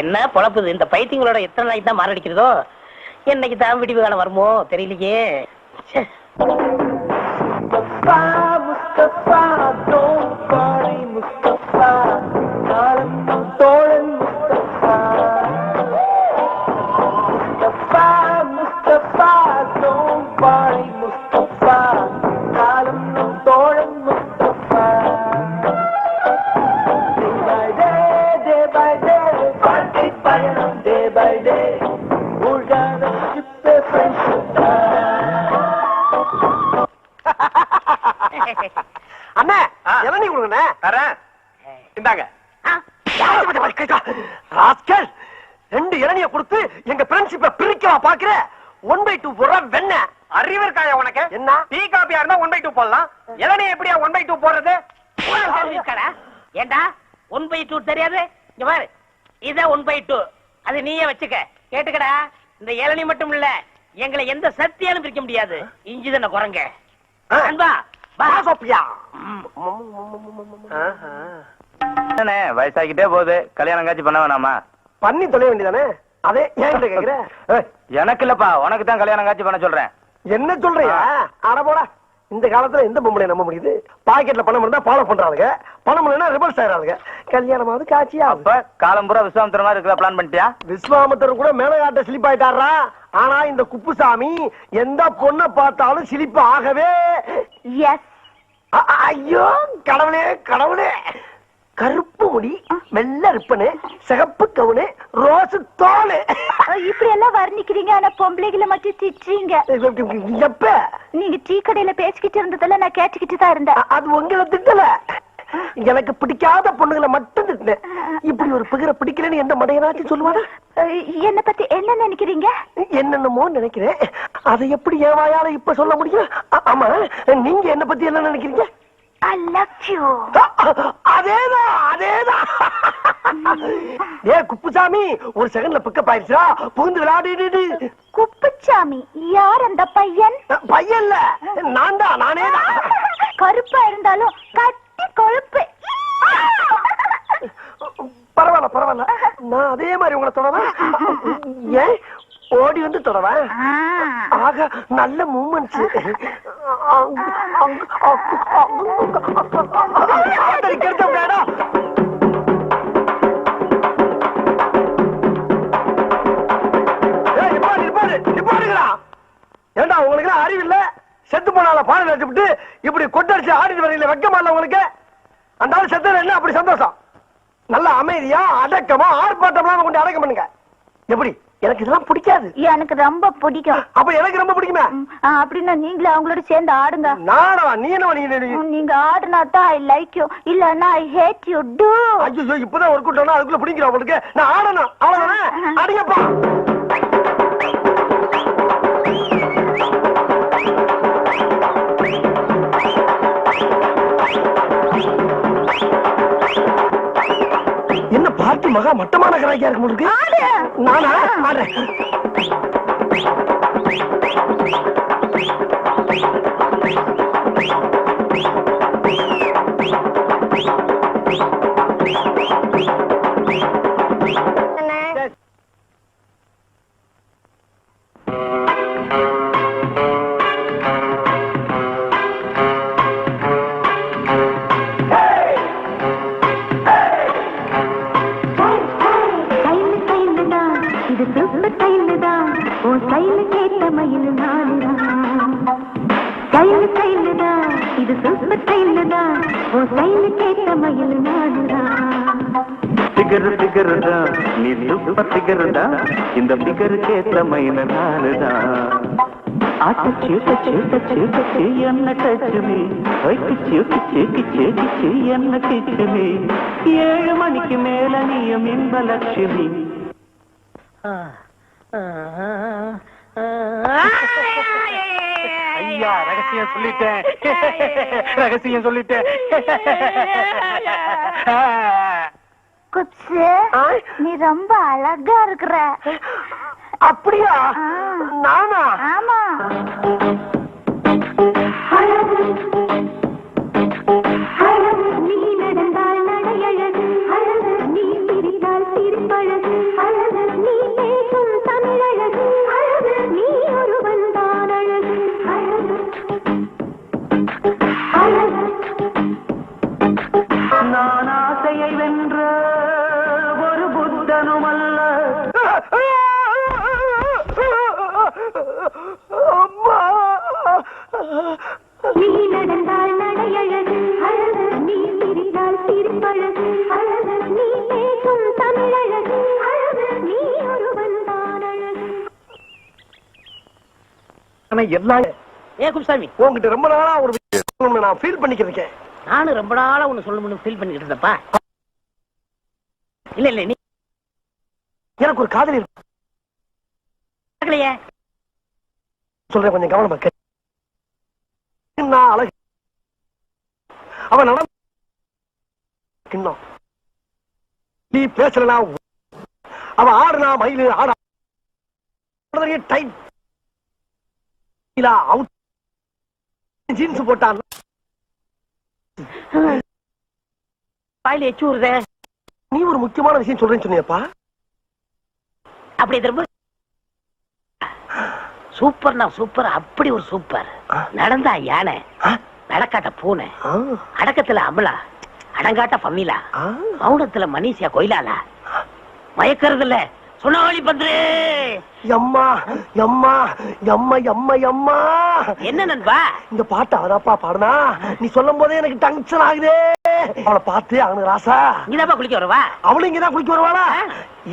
என்ன பொழப்புது இந்த பைத்தியங்களோட எத்தனை நாளைக்கு தான் மாரடிக்கிறதோ என்னைக்கு தான் விடிவு காலம் வருமோ தெரியலையே. அண்ணா இளநீ கொடுங்கண்ணே. தரேன், இந்தாங்க. ரெண்டு இளநிய கொடுத்து எங்க ஃப்ரெண்ட்ஷிப்பை பிரிக்கவா பாக்குற? 1/2 போடுற வெண்ண அறிவு இருக்காயா உனக்கு? என்ன டீ காபியா இருந்தா 1/2 போடலாம், இளநிய எப்படியா 1/2 போடுறது? ஏண்டா 1/2 தெரியாது? இங்க பாரு, இத 1/2 அது நீயே வச்சுக்க. கேட்டுக்கடா, இந்த இளநீ மட்டும் இல்ல, எங்களை எந்த சக்தியாலும் பிரிக்க முடியாது. இஞ்சி தானே குரங்க அன்பா வயசாகிட்டே போகுது, கல்யாணம் காட்சி பண்ண வேணாமா? பண்ணி தொலைய வேண்டியதானே? அதே ஏன் கேக்குற? எனக்கு இல்லப்பா, உனக்கு தான் கல்யாணம் காட்சி பண்ண சொல்றேன். என்ன சொல்றியா? அட போடா, இந்த காலத்துல எந்த பொம்பளை நம்ப முடியுது? பாக்கெட்ல பணம் இருந்தா ஃபாலோ பண்றாங்க, பணம் இல்லைன்னா ரிவர்ஸ் ஆயிராங்க. கல்யாணமாவது காட்சியா? அப்ப காலம் பூரா விஸ்வாமித்திர மாதிரி இருக்கிற பிளான் பண்ணிட்டியா? விஸ்வாமித்திரர் கூட மேலகாட்ட ஸ்லிப் ஆயிட்டாரா? ஆனா இந்த குப்புசாமி எந்த பொண்ணை பார்த்தாலும் ஸ்லிப் ஆகவே. ஐயோ கடவுளே கடவுளே, கருப்பு முடி, வெள்ளை ரிப்பனு, சிகப்பு கவுனு, ரோஸ் தோலு, இப்படி எல்லாம் வர்ணிக்கிறீங்க. ஆனா பொம்பளைகளை மட்டும் திட்டுறீங்க. எப்ப நீங்க டீ கடையில பேசிக்கிட்டு இருந்ததெல்லாம் நான் கேட்டுக்கிட்டு தான் இருந்தேன். அது உங்களை திட்டல, எனக்கு பிடிக்காத பொண்ணுகளை மட்டும் திட்டினேன். இப்படி ஒரு பிகரை பிடிக்கலன்னு எந்த மடையனாச்சும் சொல்லுவானா? என்ன பத்தி என்ன நினைக்கிறீங்க? என்னென்னமோ நினைக்கிறேன், அதை எப்படி என் வாயால இப்ப சொல்ல முடியும்? ஆமா, நீங்க என்ன பத்தி என்ன நினைக்கிறீங்க? I love you. அதேதான் அதேதான். ஏ குப்புசாமி, ஒரு செகண்ட்ல பிக்கப் ஆயிடுச்சா? புகுந்து விளையாடிடு. குப்புசாமி யார் அந்த பையன்? பையன்ல நான் தான், நானே தான். கருப்பா இருந்தாலும் கட்டி கொழுப்பு. பரவாயில்ல பரவாயில்ல, நான் அதே மாதிரி உங்களை தொடவேன். ஏன் ஓடி வந்து தொடவேன்? ஆக நல்ல மூமெண்ட்ஸ். ஏண்டா உங்களுக்கு அறிவு இல்ல? செத்து போனால பாடம் வச்சுட்டு இப்படி கொட்டடிச்சு ஆடிட்டு வரீங்களே, வெக்கமா இல்ல உங்களுக்கு? அந்த ஆள் செத்துல என்ன அப்படி சந்தோஷம்? நல்ல அமைதியா அடக்கமா ஆர்ப்பாட்டம்லாம் கொண்டு அடக்கம் பண்ணுங்க. எப்படி? எனக்கு இதெல்லாம் பிடிக்காது. எனக்கு ரொம்ப பிடிக்கும். அப்ப எனக்கு ரொம்ப பிடிக்குமே. அப்படின்னா நீங்களே அவங்களோட சேர்ந்து ஆடுங்க. நானா? நீ என்ன? நீங்க ஆடுனா தான் ஐ லைக் யூ, இல்லன்னா ஐ ஹேட் யூ டு. ஐயோ, இப்பதான் ஒரு கூட்டம்னா அதுக்குள்ள பிடிக்கிறோம் உங்களுக்கு. நான் ஆடணும், அவ்வளவுதானே? அடிங்கப்பா. என்ன பார்ட்டி மகா மட்டமான கராக்கியா இருக்கு உங்களுக்கு? நானா ஆடுறேன். இந்த பிகருக்கேத்த மயில நானுதான். ஆட்டு சீட்ட சீட்ட சீட்ட என்ன டச்சுமே, என்ன கிச்சுமே, 7 மணிக்கு மேல நீயும் இன்பலட்சுமி. ஐயா, ரகசியம் சொல்லிட்டேன், ரகசியம் சொல்லிட்டேன். குப்சு, நீ ரொம்ப அழகா இருக்கிற. அப்படியா? நானா? ஆமா. நீ நடந்தால் நடையழகு அழகு, நீ சிரித்தால் சிரிப்பழகு அழகு, நீ பேசும் தமிழழகு அழகு, நீ ஒருவன் தான் அழகு அழகு அழகு. நான் ஆசையை வென்ற ஒரு புத்தனும் அல்ல. அம்மா! நீ நடந்தால் நடையழகு அழகு, நீ சிரித்தால் சிரிப்பழகு அழகு, நீ பேசும் தமிழழகு அழகு, நீ ஒருவன் தான் அழகு. ஆனா எல்லாம் ஏ குப்சாமி, உங்ககிட்ட ரொம்ப நாளா ஒரு விஷயம் நான் ஃபீல் பண்ணிக்கிட்டு இருக்கேன். நானும் ரொம்ப நாளா ஒண்ணு சொல்லணும்னு ஃபீல் பண்ணிக்கிட்டு இருந்தப்பா. இல்ல இல்ல, நீ எனக்கு ஒரு காதலி இருக்கு. கேட்கலையே. சொல்றேன், கொஞ்சம் கவனமா கேளு. நான் அழகு, அவன் நடந்து கிண்ணம். நீ பேசலனா அவன் ஆடுனா மயிலு ஆடா டைட் அவுட் ஜீன்ஸ் போட்டான். வாயில எச்சு ஊறுதே. நீ ஒரு முக்கியமான விஷயம் சொல்றேன்னு சொன்னியப்பா. அப்படி திரும்ப சூப்பர்னா சூப்பர், அப்படி ஒரு சூப்பர். நடந்தா யானை, நடக்காட்ட பூனை, அடக்கத்துல அமலா, அடங்காட்ட பம்மிலா, மௌனத்துல மனிஷியா கொயிலாலா, மயக்கறதுல சுனாவளி பந்து. எம்மா எம்மா எம்மா எம்மா எம்மா. என்ன நண்பா இந்த பாட்டு அவதாப்பா பாடுனா? நீ சொல்லும் போதே எனக்கு டென்ஷன் ஆகுதே. அவளை பார்த்து அவனுக்கு ராசா. இங்கதாப்பா குளிக்க வருவா? அவளும் இங்கதான் குளிக்க வருவாளா?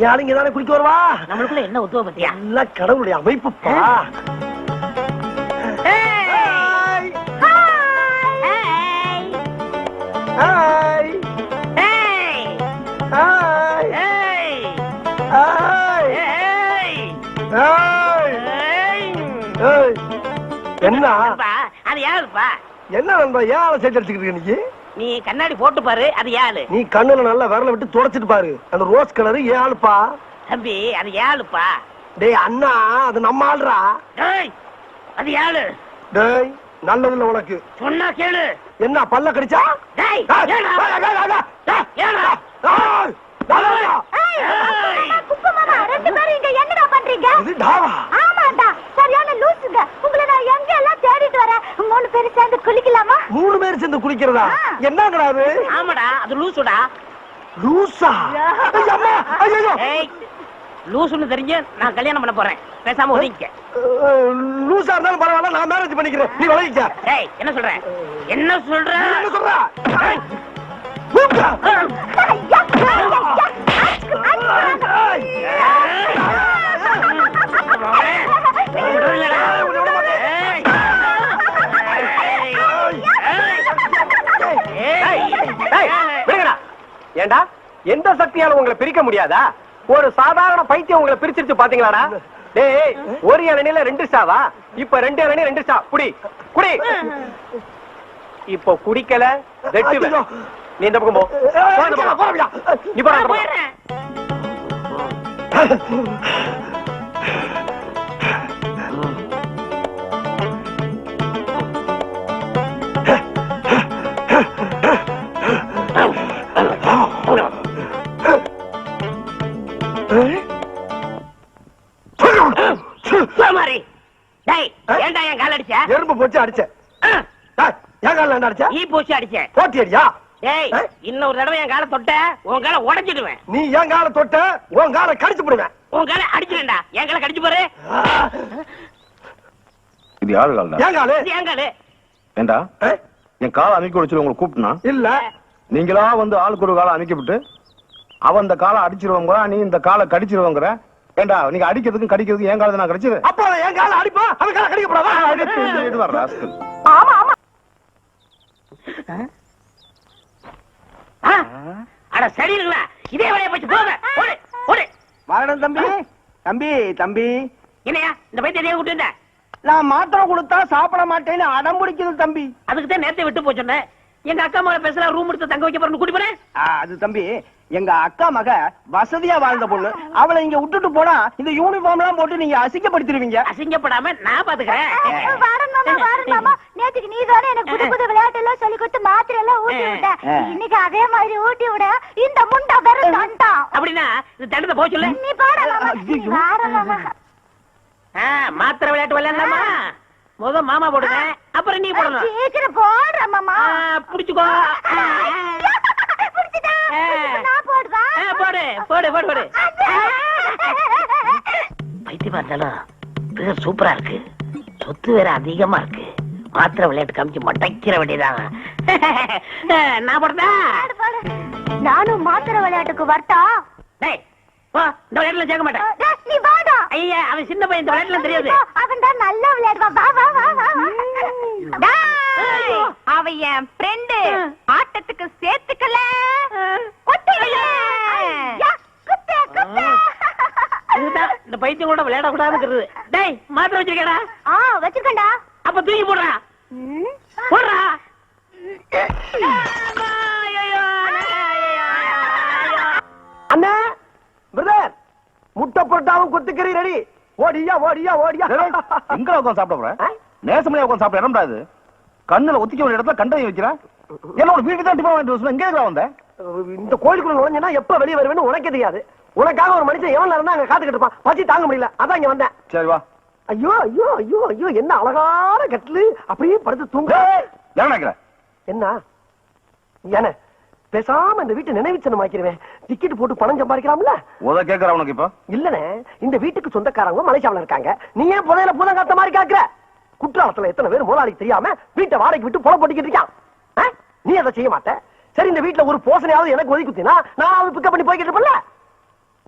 யாரும் இங்கதானே குளிக்க வருவா? நம்மளுக்குள்ள என்ன உத்துவ பத்தியா? எல்லாம் கடவுளுடைய அமைப்புப்பா. என்ன அது யாருப்பா? என்ன நண்பா ஏன் சேர்த்து அடிச்சுக்கிட்டு நீ? நீ கண்ணாடி போட்டு பாரு, அது யாரு? நீ கண்ணுல நல்லா விரல விட்டு தொடச்சிட்டு பாரு. அந்த ரோஸ் கலரு ஏன் ஆளுப்பா? தம்பி, அது யாருப்பா? டேய் அண்ணா, அது நம்ம ஆளுடா. டேய், அது யாரு? டேய், நல்லதில்ல உனக்கு. சொன்னா கேளு. என்ன பல்ல கடிச்சா? டேய், ஏடா? ஏடா? குப்பு மாமா, ரெண்டு பேரும் இங்க என்னடா பண்றீங்க? இது டாவா? ஆமாடா, சரியான லூசுங்க. உங்களை நான் எங்க எல்லாம் தேடிட்டு வரேன். 3 பேரும் சேர்ந்து குளிக்கலாமா? 3 பேர் சேர்ந்து குளிக்கிறதா? என்னங்கடா அது? ஆமாடா, அது லூசுடா. லூசா? அம்மா, ஐயோ. ஏய், லூசுன்னு தெரிஞ்சு நான் கல்யாணம் பண்ண போறேன். பேசாம ஒதுங்கிக்க. லூசா இருந்தாலும் பரவாயில்ல, நான் மேரேஜ் பண்ணிக்கிறேன். நீ விலகிக்க. ஏய், என்ன சொல்ற? என்ன சொல்ற? என்ன சொல்ற? ஏய். ஏண்டா, எந்த சக்தியால உங்களை பிரிக்க முடியாதா? ஒரு சாதாரண பைத்தியம் உங்களை பிரிச்சிருச்சு பாத்தீங்களாடா? டேய், ஒரு இளநில 2 சாவா? இப்ப 2 இளநீ 2 சா. குடி குடி. இப்போ குடிக்கல வெட்டுவேன். நீ இந்த பக்கம் போ. நீ போ. ஏன்டா என் கால் அடிச்ச? எறும்பு போச்சு அடிச்ச. என் கால என்ன அடிச்ச? ஈ போச்சு அடிச்ச. போட்டி அடியா? ஏய், இன்னொரு தடவை என் காலை தொட்ட உன் காலை உடைச்சிடுவேன். நீ என் கால தொட்ட உன் கால கடிச்சு போடுவேன். உன் காலை அடிச்சிடா. என் காலை கடிச்சு பாரு. இது யாரு கால்டா? என் காலு. இது என் காலு. ஏண்டா, என் காலை அமைக்க வச்சு உங்களை கூப்பிட்டுனா? இல்ல, நீங்களா வந்து ஆளுக்கு ஒரு காலை அமைக்கப்பட்டு அவன் இந்த காலை அடிச்சிருவாங்க, நீ இந்த காலை கடிச்சிருவாங்கிற. ஏண்டா, நீங்க அடிக்கிறதுக்கும் கடிக்கிறதுக்கும் என் காலை நான் கடிச்சது. அப்ப என் கால அடிப்பா, அவன் கால கடிக்கப்படாதா? ஆமா ஆமா. அட சரிங்களா, இதே வேலையை போச்சு. போங்க, ஓடு ஓடு. மரணம் தம்பி. தம்பி தம்பி, என்னையா இந்த பைத்தியத்தையே கூட்டு வந்த? நான் மாத்திரை கொடுத்தா சாப்பிட மாட்டேன்னு அடம் பிடிக்குது தம்பி. அதுக்கு தான் நேரத்தை விட்டு போச்சோன்னே. எங்க அக்கா மகளை பேசல, ரூம் எடுத்து தங்க வைக்க போறேன்னு கூட்டி போறேன். அது தம்பி, எங்க அக்கா மக வசதியா வாழ்ந்த பொண்ணு. அவளை இங்க விட்டுட்டு போனா இந்த யூனிஃபார்ம் எல்லாம் போட்டு நீங்க அசிங்கப்படுத்திடுவீங்க. அசிங்கப்படாம நான் பாத்துக்கிறேன். நேற்றுக்கு நீ தானே எனக்கு புது புது விளையாட்டு எல்லாம் சொல்லி கொடுத்து மாத்திரை எல்லாம் ஊட்டி விட்ட. இன்னைக்கு அதே மாதிரி ஊட்டி விட இந்த முண்டா வெறும் தண்டான். அப்படின்னா இது தண்டத்தை போக சொல்லு. நீ பாட மாமா. மாத்திரை விளையாட்டு விளையாடலாமா? முத மாமா போடுங்க, அப்புறம் நீ போடணும். சீக்கிரம் போடுற மாமா. புடிச்சுக்கோ. போடு போடு போடு போடு. பைத்தியமா இருந்தாலும் பேர் சூப்பரா இருக்கு, சொத்து வேற அதிகமா இருக்கு. மாத்திரை விளையாட்டு காமிச்சு மட்டைக்கிற வேண்டியதான். நான் போடுறா. நானும் மாத்திரை விளையாட்டுக்கு வரட்டா? டேய் போ, இந்த விளையாட்டுல சேர்க்க மாட்டேன். நீ வாடா. ஐயா அவன் சின்ன பையன், இந்த விளையாட்டுல தெரியாது. அவன் தான் நல்லா விளையாடுவான். வா வா வா வா. அவ என் ஃப்ரெண்டு, ஆட்டத்துக்கு சேர்த்துக்கல. இதுதான் இந்த பைத்தியங்களோட விளையாட கூடாதுங்கிறது. டேய் மாத்திரை வச்சிருக்கேடா? வச்சிருக்கேன்டா. அப்ப தூக்கி போடுறா. போடுறா. அண்ணா பிரதர், முட்டை போட்டாலும் கொத்துக்கறி ரெடி. ஓடியா ஓடியா ஓடியா. எங்க உட்காந்து சாப்பிட போறேன்? நேசமணியா உட்காந்து சாப்பிட இடம்டாது. கண்ணுல ஒத்திக்க வேண்டிய இடத்துல கண்டை வைக்கிறேன். என்னோட வீட்டுக்கு தான் டிஃபன் வாங்கிட்டு வர எங்க வந்தேன்? இந்த கோயிலுக்குள்ள நுழைஞ்சா எப்ப வெளியே வருவேன்னு உனக்கே தெரியாது. உனக்காக ஒரு மனுஷன் எவன் இருந்தா அங்க காத்துக்கிட்டு இருப்பான். பசி தாங்க முடியல, அதான் இங்க வந்தேன். சரி வா. ஐயோ ஐயோ ஐயோ ஐயோ, என்ன அழகான கட்டிலு. அப்படியே படுத்து தூங்க. என்ன ஏன பேசாம இந்த வீட்டு நினைவு சின்னம் ஆக்கிடுவேன். டிக்கெட் போட்டு பணம் சம்பாதிக்கலாம்ல. உத கேக்குற உனக்கு இப்ப இல்லனே, இந்த வீட்டுக்கு சொந்தக்காரங்க மலேசியாவுல இருக்காங்க. நீ ஏன் புதையில பூதம் காத்த மாதிரி காக்குற? குற்றாலத்துல எத்தனை பேர் முதலாளிக்கு தெரியாம வீட்டை வாடகைக்கு விட்டு பொல போட்டுக்கிட்டு இருக்கான். நீ அதை செய்ய மாட்ட. சரி, இந்த வீட்டுல ஒரு போசனையாவது எனக்கு ஒதுக்கி குத்தினா நான் அதை பிக்கப் பண்ணி போய்கிட்டு இருப்பேன்ல.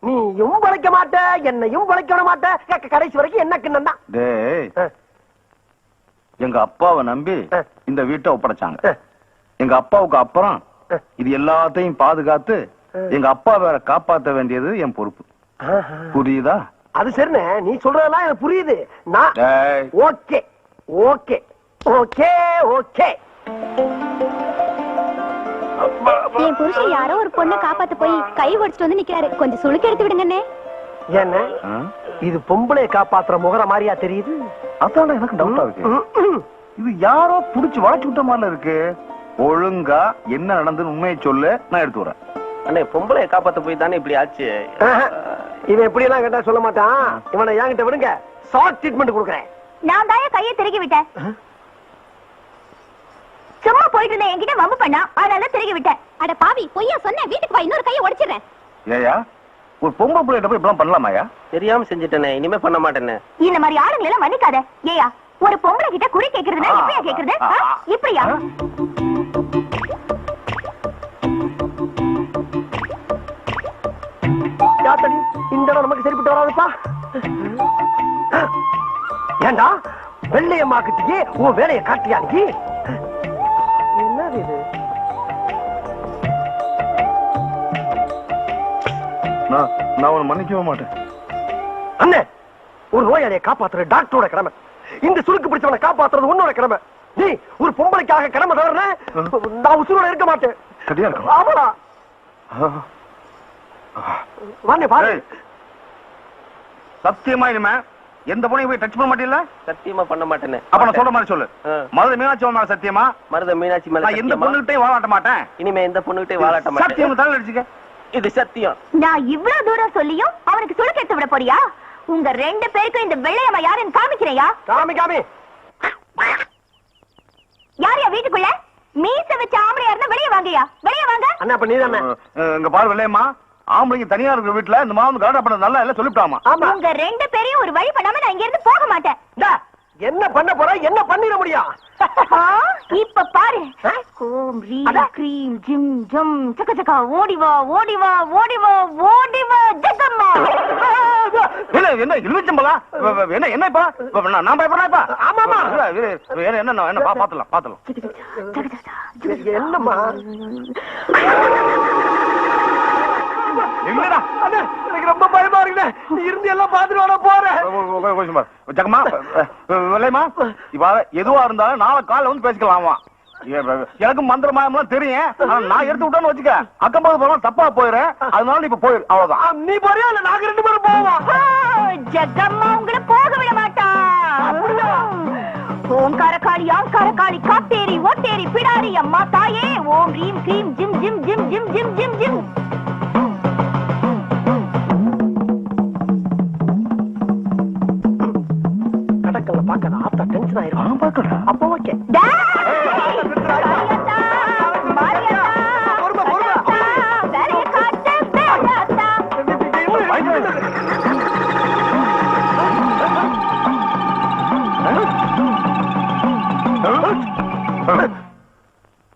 நீயும் பழைக்க மாட்ட, என்னையும் பழைக்க விட மாட்ட. கடைசி வரைக்கும் என்ன கிண்ணம் தான். டேய், எங்க அப்பாவை நம்பி இந்த வீட்டை ஒப்படைச்சாங்க. எங்க அப்பாவுக்கு அப்புறம் இது எல்லாத்தையும் பாதுகாத்து எங்க அப்பா வேற காப்பாற்ற வேண்டியது என் பொறுப்பு. புரியுதா? அது சரிண்ணே, நீ சொல்றதெல்லாம் எனக்கு புரியுது. நான் ஓகே ஓகே ஓகே ஓகே. என் புருஷன் யாரோ ஒரு பொண்ணை காப்பாத்த போய் கை ஒடிச்சிட்டு வந்து நிக்கிறாரு. கொஞ்சம் சுளுக்கு எடுத்து விடுங்கண்ணே. என்ன இது பொம்பளை காப்பாத்துற முகர மாதிரியா தெரியுது? அதான் எனக்கு டவுட்டா இருக்கு. இது யாரோ புடிச்சு வளைச்சு விட்ட மாதிரி இருக்கு. ஒழுங்கா என்ன நடந்ததுன்னு உண்மையை சொல்லு, நான் எடுத்து வரேன். அண்ணே, பொம்பளைய காப்பாத்த போய் தானே இப்படி ஆச்சு. இவன் எப்படி எல்லாம் கேட்டா சொல்ல மாட்டான். இவனை என்கிட்ட விடுங்க, ஷார்ட் ட்ரீட்மெண்ட் கொடுக்குறேன். நான் தான் கையை திருகி விட்டேன். சும்மா போயிட்டு இருந்தேன், என்கிட்ட வம்பு பண்ணா, அதனால திருகி விட்டேன். அட பாவி, பொய்யா சொன்ன. வீட்டுக்கு வா, இன்னொரு கையை உடைச்சிடுறேன். ஏயா, ஒரு பொம்பளை பிள்ளைகிட்ட போய் இப்படிலாம் பண்ணலாமாயா? தெரியாம செஞ்சுட்டேனே, இனிமே பண்ண மாட்டேன்னு. இந்த மாதிரி ஆளுங்களை எல்லாம் மன்னிக்காத. ஏயா, ஒரு பொம்பளை கிட்ட குறி கேக்குறதுனா எப்படியா கேக்குறது? இப்படியா? இந்த இடம் நமக்கு சரிப்பட்டு வராதுப்பா. ஏண்டா வெள்ளையம்மா கிட்டே உன் வேலையை காட்டியா? நீ என்னது இது? நான் உன்னை மன்னிக்கவே மாட்டேன். அண்ணே, ஒரு நோயாளியை காப்பாத்துற டாக்டரோட கடமை. இந்த சுருக்கு பிடிச்சவனை காப்பாத்துறது உன்னோட கடமை. நீ ஒரு பொம்பளைக்காக கடமை தவறுன, நான் உசுரோட இருக்க மாட்டேன். சரியா இருக்கும். ஆமா. வாண்ணே பாரு. சத்தியமா இனிமே எந்த பொண்ணையும் போய் டச் பண்ண மாட்டீங்களா? சத்தியமா பண்ண மாட்டேன்னு. அப்ப நான் சொல்ற மாதிரி சொல்லு. மருத மீனாட்சி மேல சத்தியமா? மருத மீனாட்சி மேல நான் எந்த பொண்ணுகிட்டயும் வாழாட்ட மாட்டேன். இனிமே எந்த பொண்ணுகிட்டயும் வாழாட்ட மாட்டேன். சத்தியம் தலை அடிச்சுக்க. இது சத்தியம். நான் இவ்வளவு தூரம் சொல்லியும் அவனுக்கு சுளுக்கு எடுத்து விட போறியா? உங்க ரெண்டு பேருக்கும் இந்த வெள்ளையம்மா யாருன்னு காமிக்கிறையா? காமி காமி. யாரையா வீட்டுக்குள்ள மீச வச்ச ஆம்பளையா இருந்தா வெளியே வாங்கயா, வெளியே வாங்க. அண்ணா, அப்ப நீதானே? இங்க பாரு வெள்ளையம்மா, ஆம்பளைங்க தனியா இருக்கிற வீட்டுல இந்த மாவு கரெக்டா பண்ணது நல்லா இல்ல சொல்லிவிட்டாமா. உங்க ரெண்டு பேரையும் ஒரு வழி பண்ணாம நான் இங்க இருந்து போக மாட்டேன். என்ன பண்ண போற? என்ன பண்ணிட முடியும்? இப்ப பாரு. ஓம் ரீம் க்ரீம் ஜிம் ஜம் சக்க சக்க ஓடி வா ஓடி வா ஓடி வா ஓடி வா ஜகம்மா. என்ன இழுச்சம்பளா? என்ன என்ன இப்ப நான் பயப்படுறேன் இப்ப? ஆமாமா. என்ன பாத்துலாம் பாத்துலாம். என்னம்மா? எங்கடா? அண்ணே, எனக்கு ரொம்ப பயமா இருக்குண்ணே. நீ இருந்து எல்லாம் பாத்துட்டு வர போறேன். ஜகமா வெள்ளையம்மா, இப்ப எதுவா இருந்தாலும் நாளை காலைல வந்து பேசிக்கலாமா? எனக்கு மந்திர மாயம்லாம் தெரியும். ஆனா நான் எடுத்து விட்டேன்னு வச்சுக்க, அக்கம் பக்கத்து போறோம் தப்பா போயிடுறேன். அதனால நீ இப்ப போயிரு, அவ்வளவுதான். நீ போறியா இல்ல நாங்க 2 பேரும் போவோம்? ஜகம்மா உங்களை போக விட மாட்டா. ஓங்கார காளி ஆங்கார காளி காத்தேரி ஓட்டேரி பிடாரி அம்மா தாயே ஓம் ரீம் கிரீம் ஜிம் ஜிம் ஜிம் ஜிம் ஜிம் ஜிம் ஜிம். கடக்கல பாக்க ஆத்தா டென்ஷன் ஆயிரும். பாக்கடா அப்போ ஓகே.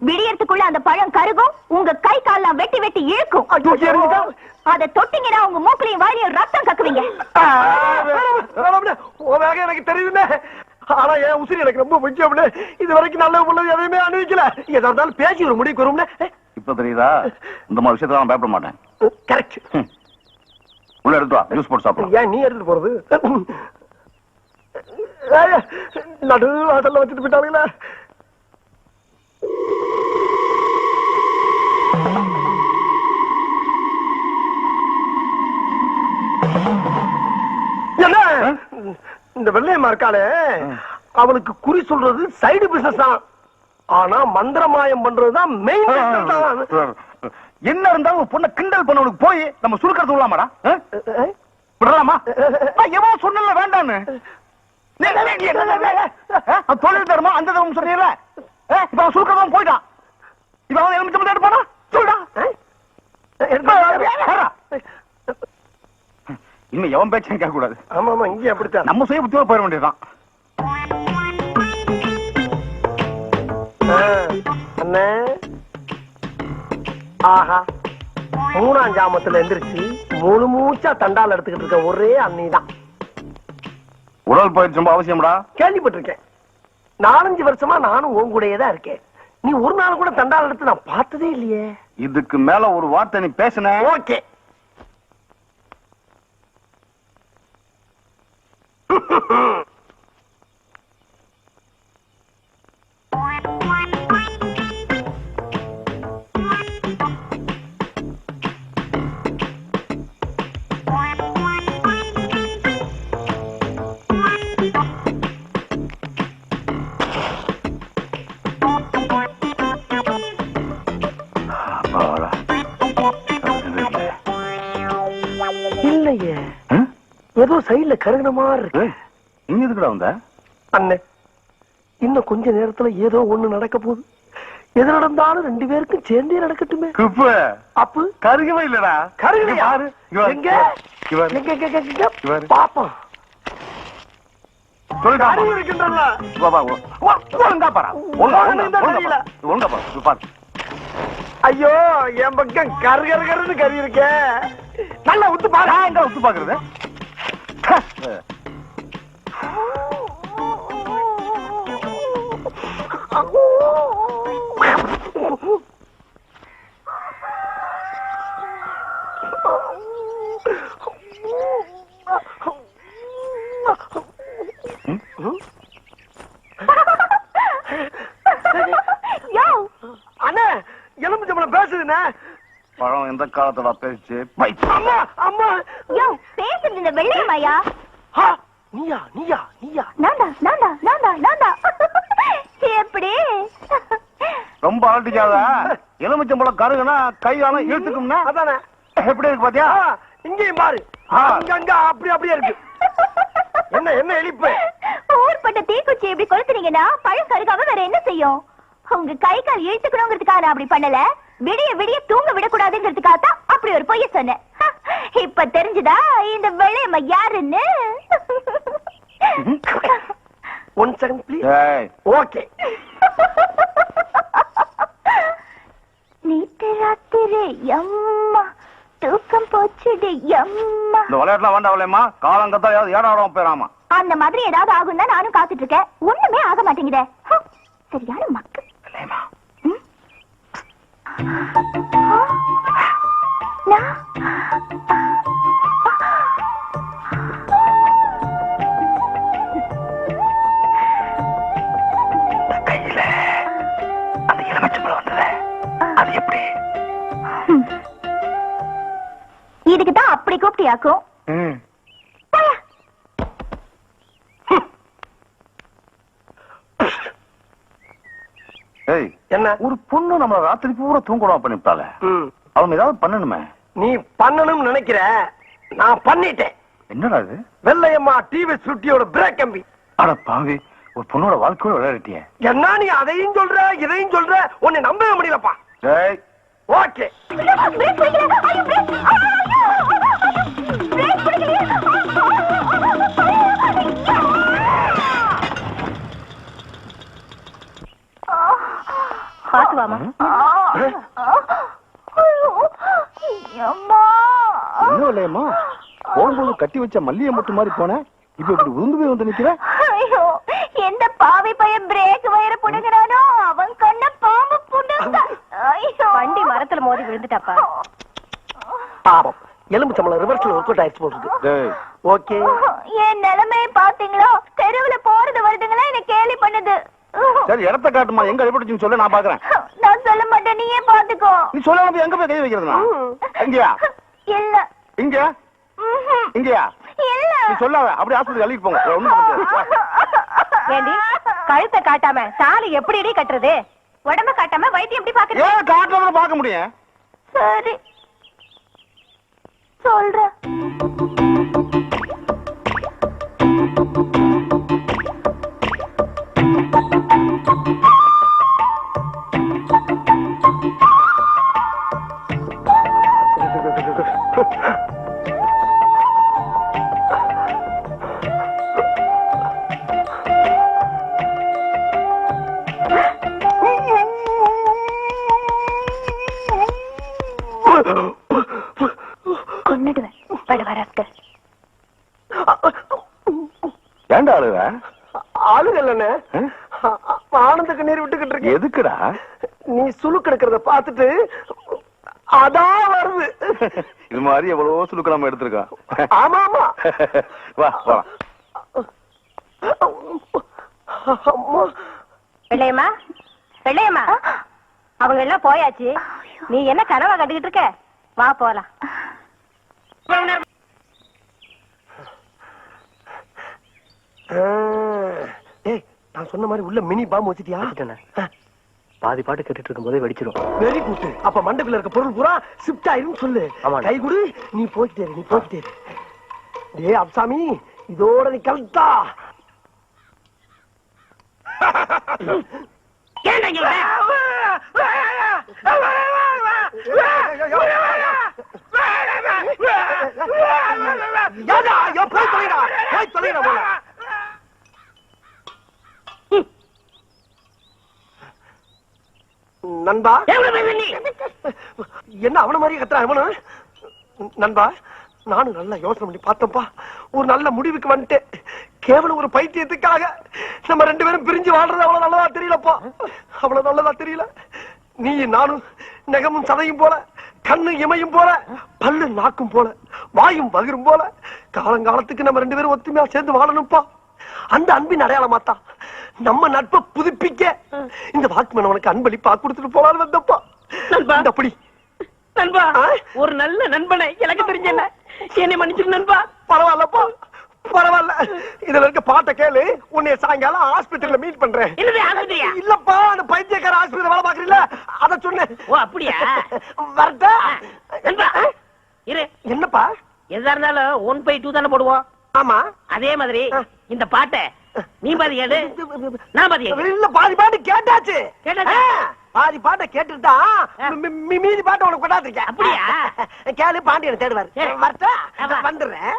விடியறதுக்குள்ள அந்த பழம் கருகும், உங்க கை கால்லாம் வெட்டி வெட்டி இழுக்கும். அத தொட்டிங்கன்னா உங்க மூக்குலையும் வாயிலையும் ரத்தம் கக்குவீங்க. எனக்கு தெரியுதுல்ல, ஆனா என் உசிரி எனக்கு ரொம்ப முக்கியம். இது வரைக்கும் நல்ல உள்ளது எதையுமே அனுபவிக்கல. எதா இருந்தாலும் பேசி ஒரு முடிவுக்கு வரும்ல. இப்ப தெரியுதா? இந்த மாதிரி விஷயத்துல நான் பயப்பட மாட்டேன். கரெக்ட். உள்ள எடுத்து வா, ஜூஸ் போட்டு சாப்பிடு. ஏன் நீ எடுத்துட்டு போறது? நடு வாசல்ல வச்சுட்டு போயிட்டாங்களே. என்ன இந்த வெள்ளையம்மா இருக்காளே, அவளுக்கு குறி சொல்றது சைடு பிசினஸ் தான். ஆனா மந்திரமாயம் பண்றதுதான் மெயின். என்ன இருந்தாலும் பொண்ணை கிண்டல் பண்ணவனுக்கு போய் நம்ம சுருக்கிறது விடலாமாடா? விடலாமா? எவன் சொன்னல வேண்டான்னு தொழில் தருமா அந்த தரும் சொன்னீங்கல்ல. இப்ப அவன் சுருக்கிறதும் போயிட்டான். இப்ப அவன் எலுமிச்சம்பழம் எடுப்பானா? சொல்டா. இன்னும் எவன் பேச்சும் கேட்க கூடாது. ஆமா ஆமா, இங்கே அப்படித்தான். நம்ம சுய புத்தியோட போயிட வேண்டியதுதான். அண்ணே, ஆஹா, 3ஆம் ஜாமத்துல எந்திரிச்சு முழு மூச்சா தண்டால் எடுத்துக்கிட்டு இருக்க ஒரே அண்ணிதான். உடல் பயிற்சி ரொம்ப அவசியம்டா. கேள்விப்பட்டிருக்கேன். 4-5 வருஷமா நானும் உன் கூடயே தான் இருக்கேன். நீ ஒரு நாள் கூட தண்டால் எடுத்து நான் பார்த்ததே இல்லையே. இதுக்கு மேல ஒரு வார்த்தை நீ பேசுன. ஓகே. இல்லையே, ஏதோ சைடுல கருகின மாதிரி இருக்கு. நீ எதுக்குடா வந்த? அண்ணே, இன்னும் கொஞ்ச நேரத்துல ஏதோ ஒண்ணு நடக்க போகுது. எது நடந்தாலும் 2 பேருக்கும் சேர்ந்தே நடக்கட்டுமே. குப்பு அப்பு கருகவே இல்லடா. கருகலையா? பாரு. எங்க இவர் எங்க பாப்போம். சொல்லுடா. கருகு இருக்கின்றல்ல. வா வா. ஒழுங்கா பாரு. ஒழுங்கா பாரு. பாரு. ஐயோ, என் பக்கம் கருகருன்னு கறி இருக்கே. நல்லா உத்து பாரு. எங்க உத்து பாக்குறது? அண்ணே, எலுமிச்சம்பழம் பேசுதுண்ணே. பழம் எந்த காலத்துல பேச்சு? அம்மா அம்மா, யோ பேசுறது இந்த வெள்ளையம்மாயா? நீயா நீயா நீயா? நான்டா. எப்படி? ரொம்ப அலட்டிக்காத. எலுமிச்சம்பழம் கருகுனா கையால இழுத்துக்கும்னா அதானே. எப்படி இருக்கு பாத்தியா? இங்கேயும் பாரு, அங்கங்க அப்படியே இருக்கு. என்ன என்ன எலிப்பு? ஊர்பட்ட தீக்குச்சி இப்படி கொளுத்துனீங்கன்னா பழம் கருகாம வேற என்ன செய்யும்? உங்க கை கால் இழுத்துக்கணுங்கிறதுக்காக நான் அப்படி பண்ணல. விடிய விடிய தூங்க விடக்கூடாதுங்கிறதுக்காக தான் அப்படி ஒரு பொய்ய சொன்னேன். இப்ப தெரிஞ்சுதா இந்த வெள்ளையம்மா யாருன்னு? 1 செகண்ட் ப்ளீஸ். ஓகே. நீட்டு ராத்திரி அம்மா தூக்கம் போச்சுடு அம்மா. இந்த விளையாட்டுலாம் வேண்டாம்மா. காலங்கத்தா ஏடாடம் போயிடாமா. அந்த மாதிரி ஏதாவது ஆகும் தான் நானும் காத்துட்டு இருக்கேன். ஒண்ணுமே ஆக மாட்டேங்குதே. சரியான மக்கள். கையில ஆசையாக்கும். போயா. ஏய், என்ன ஒரு பொண்ணு நம்ம ராத்திரி பூரா தூங்கணும் பண்ணிவிட்டால, அவங்க ஏதாவது பண்ணணுமே. நீ பண்ணணும்னு நினைக்கிற, நான் பண்ணிட்டேன். என்னடா இது? வெள்ளையம்மா டிவி சுட்டியோட பிரேக் கம்பி. அட பாவி, ஒரு பொண்ணோட வாழ்க்கையோட விளையாடிட்டிய. என்ன நீ அதையும் சொல்ற இதையும் சொல்ற, உன்னை நம்பவே முடியலப்பா. டேய், ஓகே. பிரேக் பிடிக்கல. ஐயோ, பிரேக். பிரேக் பிடிக்கலையே. பாத்து வாமா. என்ன இல்லையம்மா, போகும்போது கட்டி வச்ச மல்லிகை மொட்டு மாதிரி போன, இப்ப இப்படி உருந்து போய் வந்து நிக்கிற. ஐயோ, எந்த பாவி பையன் பிரேக் வயர புடுங்கறானோ அவன் கண்ண பாம்பு புடுங்க. ஐயோ, வண்டி மரத்துல மோதி விழுந்துட்டாப்பா. பாவம், எலும்பு சம்பளம் ரிவர்ஸ்ல ஒர்க் அவுட் ஆயிடுச்சு போகுது. டேய், ஓகே. என் நிலைமையை பாத்தீங்களா? தெருவுல போறது வருதுங்களா என்ன கேலி பண்ணுது. சரி இடத்த காட்டுமா, எங்க அடிபட்டுச்சுன்னு சொல்ல, நான் பாக்குறேன். நான் சொல்ல மாட்டேன், நீயே பாத்துக்கோ. நீ சொல்லாம போய் எங்க போய் கை வைக்கிறதுனா? எங்கயா? இல்ல. இங்க? இங்கயா? இல்ல. நீ சொல்லாத, அப்படியே ஆஸ்பத்திரி அள்ளிட்டு போங்க. ஒண்ணும் பண்ண முடியாது. ஏண்டி கழுத்தை காட்டாம தாலி எப்படி கட்டுறது? உடம்ப காட்டாம வைத்தியம் எப்படி பாக்குறது? ஏன் காட்டுறத பார்க்க முடியும்? சரி சொல்றேன். கொன்னுடுவேன் படவராஸ்கர். ஏண்டா அழுவ? ஆளுங்கல்லண்ணே, ஆனந்த கண்ணீர் விட்டுக்கிட்டு இருக்கு. எதுக்குடா? நீ சுலுக்கு எடுக்கிறத பார்த்துட்டு அதான் வருது. இது மாதிரி எவ்வளவோ சுலுக்கு நம்ம எடுத்திருக்கோம். ஆமா ஆமா. வா வா. அம்மா. வெள்ளையம்மா, வெள்ளையம்மா, அவங்க எல்லாம் போயாச்சு. நீ என்ன கனவா கண்டுகிட்டு இருக்க? வா போலாம். ஏய், நான் சொன்ன மாதிரி உள்ள மினி பாம்பு வச்சிட்டியா? பாதி பாட்டு கேட்டுட்டு இருக்கும் போதே வெடிச்சிடும். Very good. அப்ப மண்டபத்துல இருக்க பொருள் பூரா ஷிஃப்ட் ஆயிரும் சொல்லு. கை குடு, நீ போய்கிட்டே இரு, நீ போய்கிட்டே இரு. டேய் அப்சாமி, இதோட நீ கல்தா. நண்பா, என்ன அவன மாதிரி கத்துறான் அவனு? நண்பா, நானும் நல்லா யோசனை பண்ணி பார்த்தப்பா, ஒரு நல்ல முடிவுக்கு வந்துட்டேன். கேவலம் ஒரு பைத்தியத்துக்காக நம்ம ரெண்டு பேரும் பிரிஞ்சு வாழ்றது அவ்வளவு நல்லதா தெரியலப்பா. அவ்வளவு நல்லதா தெரியல. நீ நானும் நெகமும் சதையும் போல, கண்ணு இமையும் போல, பல்லு நாக்கும் போல, வாயும் பகிரும் போல, காலங்காலத்துக்கு நம்ம ரெண்டு பேரும் ஒத்துமையா சேர்ந்து வாழணும்ப்பா. அந்த அன்பின் அடையாளமாத்தான் நம்ம நட்பை புதுப்பிக்க இந்த வாக்குமன் உனக்கு அன்பளிப்பா கொடுத்துட்டு போலான்னு வந்தப்பா. அப்படி நண்பா, ஒரு நல்ல நண்பனை எனக்கு தெரிஞ்ச என்னை மன்னிச்சிரு நண்பா. பரவாயில்லப்பா, பரவாயில்ல. இதுல இருக்க பாட்டை கேளு, உன்னை சாயங்காலம் ஆஸ்பத்திரியில மீட் பண்றேன். இல்லப்பா, அந்த பைத்தியக்கார ஆஸ்பத்திரியில வேலை பாக்குறீல்ல, அத சொன்னேன். ஓ அப்படியா? வரட்டா நண்பா இரு. என்னப்பா? எதா இருந்தாலும் 1/2 தானே போடுவோம். ஆமா, அதே மாதிரி இந்த பாட்டை நீ பாதி கேடு, நான் பாதி கேடு. இல்ல, பாதி பாட்டு கேட்டாச்சு. கேட்டாச்சா? பாதி பாட்டை கேட்டுட்டா மீதி பாட்டை உனக்கு கொண்டாந்துருக்கேன். அப்படியா? கேளு, பாண்டியன் தேடுவாரு. சரி. வரட்டா, ஆமா. வந்துடுறேன்.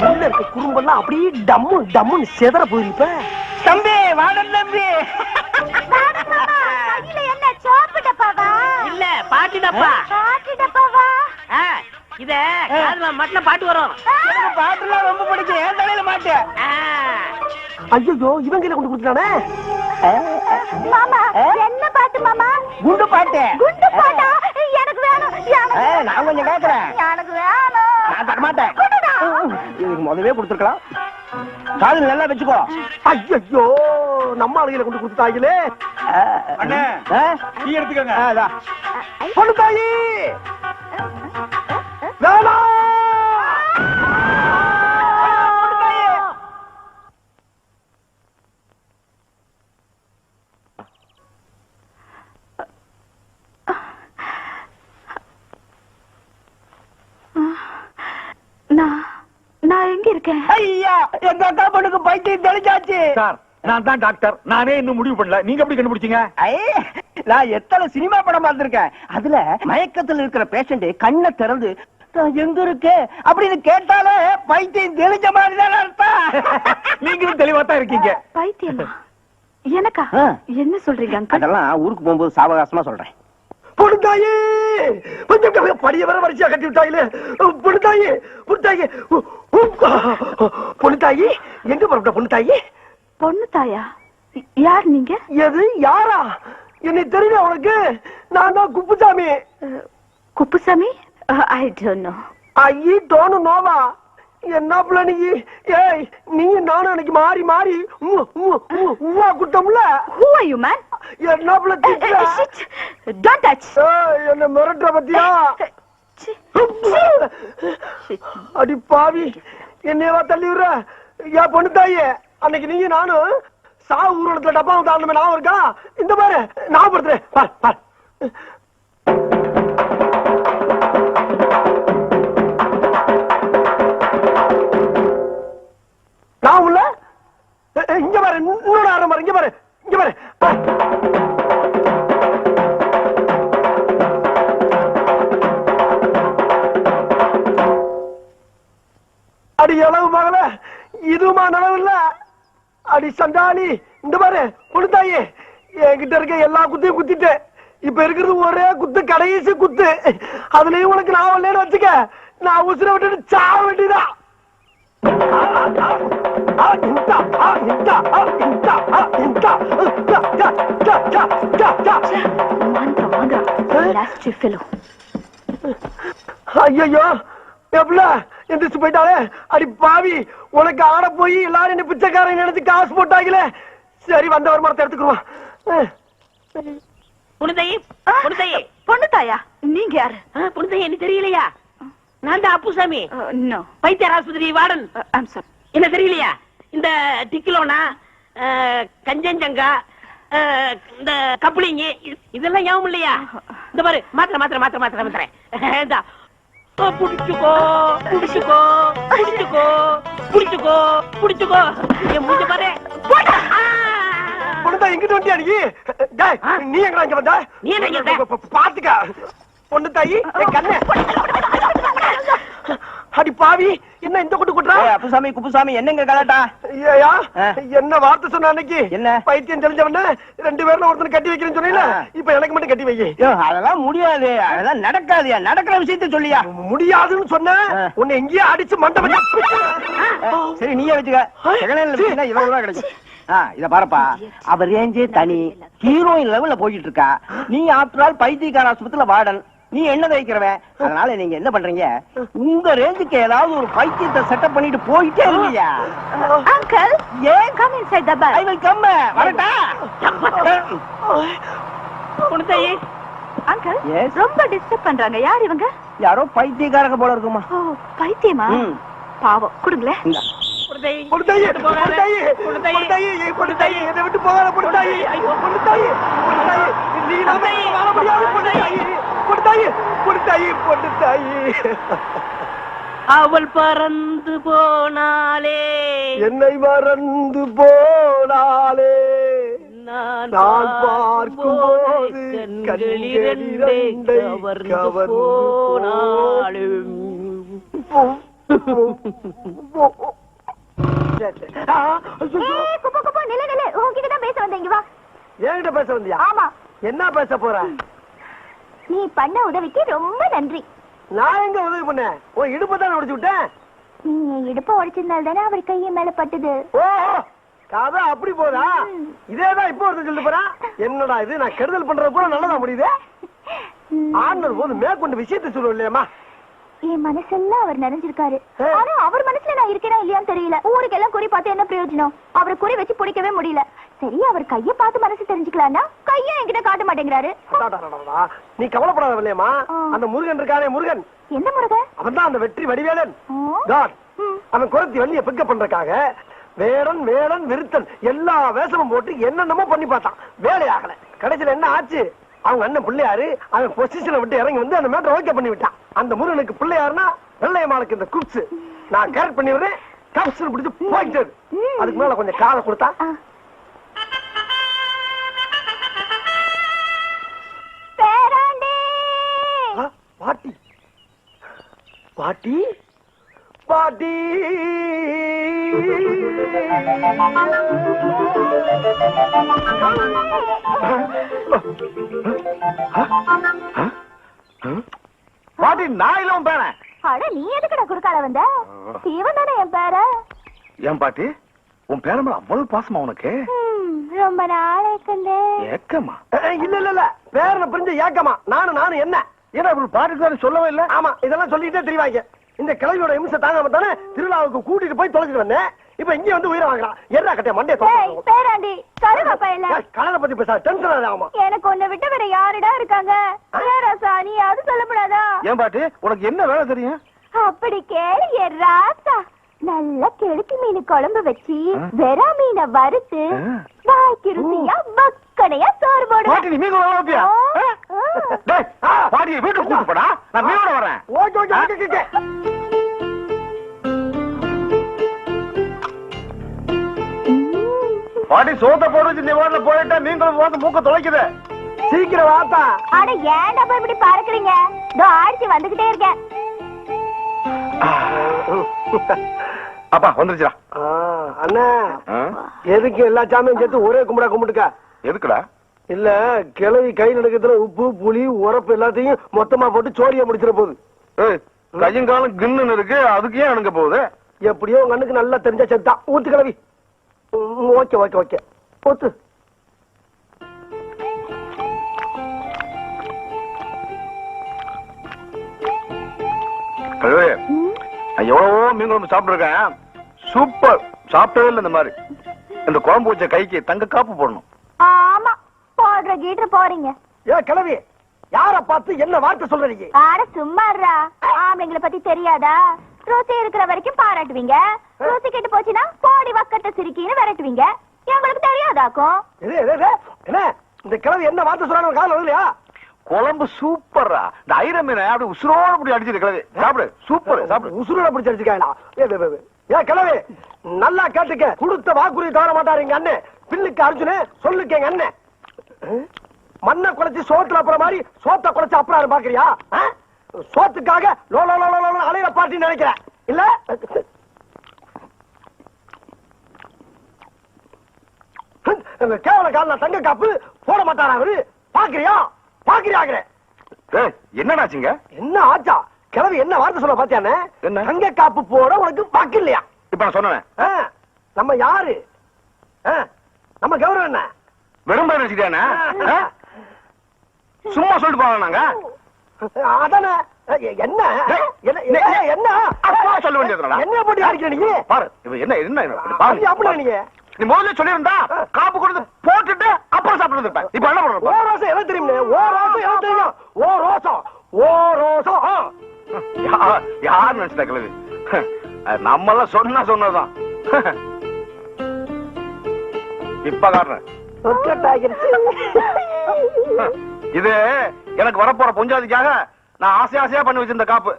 உள்ள இருக்க குறும்பெல்லாம் அப்படியே டம்மு டம்முன்னு செதற போயிருப்ப. தம்பி வாடன் தம்பி. என்ன சோப்பு டப்பாவா? இல்ல பாட்டு டப்பா. பாட்டு டப்பாவா? இத காதுல மட்டும் பாட்டு வரும். எனக்கு பாட்டுலாம் ரொம்ப பிடிக்கும். ஏன் தலையில மாட்டு? ஐயோ, இவங்க கொண்டு கொடுத்துட்டானே. மாமா, என்ன பாட்டு மாமா? குண்டு பாட்டு. குண்டு பாட்டா? எனக்கு வேணும். நான் கொஞ்சம் கேக்குறேன். எனக்கு வேணும். நான் தரமாட்டேன். இதுக்கு முதவே கொடுத்துருக்கலாம். காதுல நல்லா வச்சுக்கோ. ஐயோ நம்ம ஆளுகளை கொண்டு கொடுத்தாங்களே. அண்ணே ஆ? டீ எடுத்துக்கங்க. அதான். பொண்ணு தாயி வேணாம். நான் எங்க இருக்கேன்? ஐயா, எங்க அக்கா பொண்ணுக்கு பைத்தியம் தெளிச்சாச்சு. சார் நான் தான் டாக்டர். நானே இன்னும் முடிவு பண்ணல. நீங்க எப்படி கண்டுபிடிச்சீங்க? நான் எத்தனை சினிமா படம் பார்த்திருக்கேன். அதுல மயக்கத்துல இருக்கிற பேஷண்ட் கண்ணை திறந்து நான் எங்க இருக்கேன் அப்படின்னு கேட்டாலே பைத்தியம் தெளிஞ்ச மாதிரி தான் அர்த்தம். நீங்களும் தெளிவா தான் இருக்கீங்க. பைத்தியமா? எனக்கா? ஆ. என்ன சொல்றீங்க அங்கிள்? அதெல்லாம் ஊருக்கு போகும்போது சாவகாசமா சொல்றேன். பொண்ணு தாயி கொஞ்சம் படிய வர வரிசையா கட்டி விட்டாங்களே. பொண்ணு தாயி பொண்ணு தாயி பொண்ணு தாயி எங்க புறப்பட்ட பொண்ணு தாயி? பொண்ணு தாயா? யார் நீங்க? எது யாரா? என்னை தெரியல உனக்கு? நான் தான் Kuppusamy. Kuppusamy? I don't know. I don't நோவா? என்ன பிள்ளை நீ? ஏய் நீ நானும் அன்னைக்கு மாறி மாறி Uva குட்டம்ல. Who are you, man? என்ன பிள்ளை திட்டுற? Shit. Don't touch. என்ன மிரட்டுற பத்தியா? அடி பாவி என்னையவா தள்ளி விடுற? ஏன் பொண்ணு தாயே அன்னைக்கு நீங்க நானும் சாவு ஊர்வலத்துல டப்பாவை தாண்டமே ஞாபகம் இருக்கா? இந்த பாரு ஞாபகப்படுத்துறேன் பார் பார். நான் உள்ள இங்க பாரு இன்னொரு ஆரம் பாரு. இங்க பாரு இங்க பாரு. அடி அளவு மகள இதுமா நனவு இல்ல. அடி சண்டாளி இந்த பாரு பொண்ணு தாயி என்கிட்ட இருக்க எல்லா குத்தையும் குத்திட்டு இப்ப இருக்கிறது ஒரே குத்து கடைசி குத்து. அதுலயும் உனக்கு நான் வரலன்னு வச்சுக்க நான் உசுர விட்டுட்டு சாவ வேண்டியதான். ஐயோ எப்பல எந்திரிச்சு போயிட்டாலே. அடி பாவி உனக்கு ஆட போய் எல்லாரும் என்ன பிச்சைக்காரன் நினைச்சு காசு போட்டாங்களே. சரி வந்த வருமானத்தை எடுத்துக்குருவான். புனிதையே புனிதையே பொண்ணு தாயா? நீங்க யாரு? புனிதையே என்ன தெரியலையா? நான் தான் அப்புசாமி, நோ. வைத்தியர் ஆஸ்பத்திரி வார்டன். I'm sorry. என்ன தெரியலையா? இந்த டிக்கிலோனா கஞ்சஞ்சங்கா இந்த கப்ளிங் இதெல்லாம் ஞாபகம் இல்லையா? இந்த பாரு மாத்திரை மாத்திரை மாத்திரை மாத்திரை மாத்திரை இந்தா. புடிச்சுக்கோ புடிச்சுக்கோ புடிச்சுக்கோ புடிச்சுக்கோ புடிச்சுக்கோ. என் மூஞ்ச பாரு. பொண்ணு தாய் எங்கிட்ட வண்டியா நீ? நீ எங்க இங்க வந்த? நீ என்ன இங்க வந்த? பாத்துக்க பொண்ணு தாயி என் கண்ணு. அடி பாவி என்ன இந்த கொட்டு கொட்டுறா? அப்புசாமி குப்புசாமி என்னங்க கலாட்டா? ஐயா என்ன வார்த்தை சொன்ன அன்னைக்கு? என்ன பைத்தியம் தெரிஞ்சவன 2 பேர்ல ஒருத்தனை கட்டி வைக்கிறேன்னு சொன்னீல, இப்ப எனக்கு மட்டும் கட்டி வை. அதெல்லாம் முடியாது, அதெல்லாம் நடக்காதுயா. நடக்கிற விஷயத்த சொல்லியா? முடியாதுன்னு சொன்ன உன்னை எங்கேயே அடிச்சு மண்டபம். சரி நீயே வச்சுக்க. செகண்ட் இவ்வளவு ரூபா கிடைக்கும். இத பாருப்பா, அவர் ரேஞ்சே தனி, ஹீரோயின் லெவல்ல போயிட்டு இருக்கா. நீ ஆஃப்டர் ஆல் பைத்தியக்கார ஆஸ்பத்திரியில வார்டன், நீ என்ன தைக்கிறவன். அதனால நீங்க என்ன பண்றீங்க, உங்க ரேஞ்சுக்கு ஏதாவது ஒரு பைத்தியத்தை செட்டப் பண்ணிட்டு போயிட்டே இருக்கியா? அங்கிள் ஏன் come inside the bus? I will come. வரட்டா? புனிதையே அங்கிள் ரொம்ப டிஸ்டர்ப் பண்றாங்க. யார் இவங்க? யாரோ பைத்தியக்காரங்க போல இருக்குமா. ஓ பைத்தியமா? பாவம் கொடுங்களே. புனிதையே பொண்ணு தாயி பொண்ணு தாயி பொண்ணு தாயி பொண்ணு தாயி என்னை விட்டு போகாத பொண்ணு தாயி. பொண்ணு தாயி பொண்ணு தாயி நீ நம்ம வாழ முடியாது பொண்ணு தாயி. பொண்ணு தாயி பொண்ணு தாயி பொண்ணு தாயி. அவள் பறந்து போனாலே என்னை மறந்து போனாலே நான் பார்க்கும்போது கண்களிரண்டை கவர்ந்து போனாலும். உன்கிட்ட பேச வந்த. இங்க வா. என்கிட்ட பேச வந்தியா? ஆமா. என்ன பேச போற? நீ பண்ண உதவிக்கு ரொம்ப நன்றி. நான் எங்க உதவி பண்ணேன்? உன் இடுப்பு தானே உடைச்சு விட்டேன். நீ இடுப்ப உடைச்சிருந்தால் தானே அவர் கையை மேல பட்டது. ஓஹோ கதை அப்படி போதா? இதேதான் இப்போ ஒருத்தர் சொல்லிட்டு போறான். என்னடா இது, நான் கெடுதல் பண்றது கூட நல்லதா முடியுது. ஆண்டர் போது மேற்கொண்டு விஷயத்தை சொல்லுவோம் இல்லையாமா? என் மனசெல்லாம் அவர் நிறைஞ்சிருக்காரு. ஆனா அவர் மனசுல நான் இருக்கேனா இல்லையான்னு தெரியல. ஊருக்கெல்லாம் குறி பார்த்து என்ன பிரயோஜனம்? அவரை குறி வச்சு பிடிக்கவே முடியல. சரி, அவர் கைய பார்த்து மனசு தெரிஞ்சுக்கலாம்னா கைய என்கிட்ட காட்ட மாட்டேங்கிறாரு. நீ கவலைப்படாத வல்லையம்மா. அந்த முருகன் இருக்கானே, முருகன். எந்த முருகன்? அவன் தான் அந்த வெற்றி வடிவேலன். அவன் குரத்தி வள்ளிய பிக்கப் பண்றதுக்காக வேடன் வேடன் விருத்தன் எல்லா வேஷமும் போட்டு என்னென்னமோ பண்ணி பார்த்தான். வேலையாகல. கடைசியில என்ன ஆச்சு? அவங்க அண்ணன் பிள்ளையாரு அவன் பொசிஷனை விட்டு இறங்கி வந்து அந்த மேட்டர் ஓகே பண்ணி விட்டான். அந்த முருகனுக்கு பிள்ளையாருன்னா வெள்ளையம்மாளுக்கு இந்த குப்ஸ் நான் கரெக்ட் பண்ணி விடுறேன். கப்ஸ் பிடிச்சு போயிட்டு அதுக்கு மேல கொஞ்சம் காலை கொடுத்தா பாட்டி பாட்டி பாட்டி பாட்டி நான் இல்ல உன் பேரன். அட நீ எதுக்குடா குறுக்கால வந்த? இவன் தானே என் பேர. ஏன் பாட்டி உன் பேர மேல அவ்வளவு பாசமா உனக்கு? ரொம்ப நாளைக்கு ஏக்கமா? இல்ல இல்ல இல்ல பேரனை புரிஞ்ச ஏக்கமா? நானும் என்ன ஏன்னா பாட்டுக்கு சொல்லவே இல்ல. ஆமா இதெல்லாம் சொல்லிட்டே தெரியவாங்க. இந்த கிழவியோட இம்சை தாங்காம தானே திருவிழாவுக்கு கூட்டிட்டு போய் தொலைச்சிட்டு வந்தேன். இப்ப இங்க வந்து உயிரை வாங்கலாம். என்ன கட்டிய மண்டே பேராண்டி கருவாப்பா இல்ல கலரை பத்தி பேச டென்ஷன் ஆகுமா? எனக்கு உன்னை விட்டு வேற யாருடா இருக்காங்க? ராசா நீ அது சொல்லப்படாதா? ஏன் பாட்டி உனக்கு என்ன வேலை தெரியும்? அப்படி கேளு என் ராசா. நல்ல கெளுத்தி மீன் குழம்பு வச்சு வெறா மீனை வறுத்து வாய்க்கு ருசியா பக்கனையா சோறு போடுவேன். பாட்டி நீ மீன் குழம்பு பாட்டியை வீட்டுக்கு கூட்டு போடா. நான் மீனோட வரேன். Okay okay okay. பாட்டி சோத்த போட்டு வச்சு நீ வாட்டில போயிட்டா மீன் குழம்பு வந்து மூக்க தொலைக்குது. சீக்கிரம் வாப்பா. ஆனா ஏன்டா போய் இப்படி பறக்குறீங்க? ஆடிச்சு வந்துகிட்டே இருக்கேன். அப்பா வந்துருச்சா? அண்ணா எதுக்கு எல்லா சாமியும் சேர்த்து ஒரே கும்பிடா கும்பிட்டுக்க? எதுக்குடா? இல்ல கிளவி கை நடக்கத்துல உப்பு புளி உரப்பு எல்லாத்தையும் மொத்தமா போட்டு சோரியா முடிச்சிட போகுது. கையும் காலம் கின்னு இருக்கு, அதுக்கு ஏன் அணுங்க போகுது? எப்படியோ உங்க அண்ணுக்கு நல்லா தெரிஞ்சா செத்தா. ஊத்து கிளவி. ஓகே ஓகே ஓகே ஊத்து. எவ்வளவோ மீன் குழம்பு சாப்பிட்டு இருக்கேன். சூப்பர். சாப்பிட்டதே இல்ல இந்த மாதிரி. இந்த குழம்பு வச்ச கைக்கு தங்க காப்பு போடணும். ஆமா போடுற கீட்டர் போறீங்க. ஏ கிளவி யார பார்த்து என்ன வார்த்தை சொல்றீங்க? ஆட சும்மாறா. ஆம்பளைங்களை பத்தி தெரியாதா? ருசி இருக்கிற வரைக்கும் பாராட்டுவீங்க. ருசி கெட்டு போச்சுன்னா கோடி வக்கட்ட சிரிக்கின்னு விரட்டுவீங்க. எங்களுக்கு தெரியாதாக்கும்? என்ன இந்த கிளவி என்ன வார்த்தை சொல்றாங்க கால இல்லையா? குழம்பு சூப்பரா. இந்த ஐர மீனை அப்படி உசுரோட அப்படி அடிச்சிருக்கிறது. சாப்பிடு. சூப்பர். சாப்பிடு. உசுரோட பிடிச்சி அடிச்சுக்கலாம். ஏ கிளவி நல்லா கேட்டுக்க. கொடுத்த வாக்குறுதி தவற மாட்டாரு எங்க அண்ணன். பில்லுக்கு அர்ஜுனு சொல்லுக்கு எங்க அண்ணன். மண்ணை குலைச்சு சோத்துல அப்புறம் மாதிரி சோத்த குலைச்சு அப்புறம் பாக்குறியா? சோத்துக்காக லோ லோ லோ லோ அலையில பாட்டி நினைக்கிறேன் இல்ல? கேவல கால தங்க காப்பு போட மாட்டாரா அவரு? பாக்குறியா பாக்குறியாங்க? என்னடாச்சுங்க? என்ன ஆச்சா? கிளவி என்ன வார்த்தை சொல்ல பாத்தியானே? என்ன? தங்க காப்பு போட உனக்கு பாக்கு இல்லையா? இப்ப நான் சொன்னேன். நம்ம யாரு? நம்ம கௌரவம் என்ன? வெறும் பேர் வச்சுக்கிட்டானே? சும்மா சொல்லிட்டு போவாங்க நாங்க. அதானே என்ன என்ன சொல்ல வேண்டியதுடா. என்ன போட்டு அடிக்கிற நீ? பாரு என்ன என்ன அப்படி நீங்க நீ முதல்ல சொல்லியிருந்தா காப்பு கொடுத்து போட்டுட்டு அப்புறம் சாப்பிட்டு இருப்பேன். இப்ப என்ன பண்ற? ஓ ரோசம் எல்லாம் தெரியும். ஓ ரோசம் எல்லாம் தெரியும். ஓ ரோசம் ஓ ரோசம் யார் நினைச்சா கிழவி? நம்ம எல்லாம் சொன்னதுதான். இப்ப காரணம் இது எனக்கு வரப்போற பொஞ்சாதிக்காக நான் ஆசை ஆசையா பண்ணி வச்சிருந்த காப்பு.